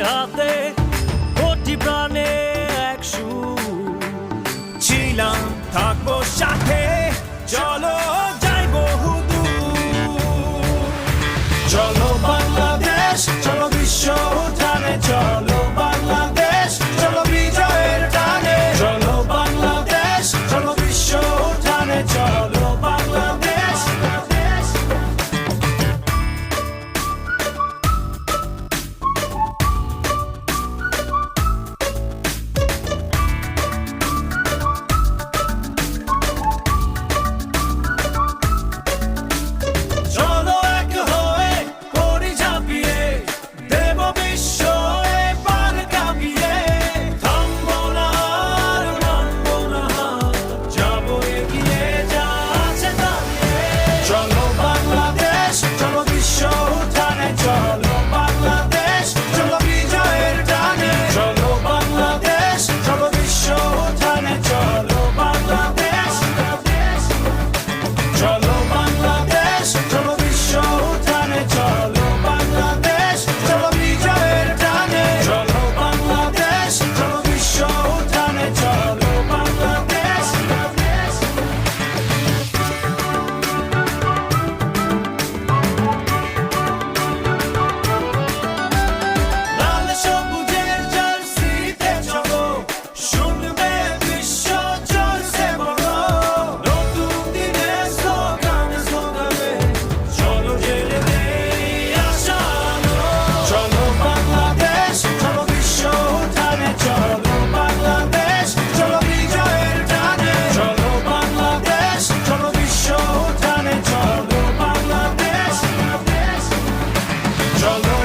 হাতে কোটি প্রাণে এক সুর ছিলাম থাকবো সাথে চলো যাই বহুদূর চলো বাংলাদেশ চলো বিশ্ব উঠানে চলো বাংলাদেশ চলো বিজয়ের টানে চলো বাংলাদেশ চলো বিশ্ব উঠানে চলো বাংলাদেশ চলো এক হয়ে করি ঝাঁপিয়ে দেব বিশ্ব এবার কাঁপিয়ে থামবো না আর মানবো না যাবো এগিয়ে যা আছে দাঁড়িয়ে চলো বাংলাদেশ চলো বিশ্ব উঠানে চলো বাংলাদেশ চলো বিজয়ের টানে চলো বাংলাদেশ চলো বিশ্ব উঠানে চলো বাংলাদেশ চলো বাংলাদেশ চলো বিশ্ব উঠানে চলো বাংলাদেশ চলো বিজয়ের টানে চলো বাংলাদেশ চলো বিশ্ব উঠানে চলো বাংলাদেশ লাল সবুজের জার্সিতে চলো শুনবে বিশ্ব জোরসে বলো নতুন দিনের স্লোগানে স্লোগানে চলো জেলে দেই আশা আলো চলো বাংলাদেশ চলো বিশ্ব উঠানে চলো বাংলাদেশ চলো বিজয়ের টানে চলো বাংলাদেশ চলো বিশ্ব উঠানে চলো বাংলাদেশ চলো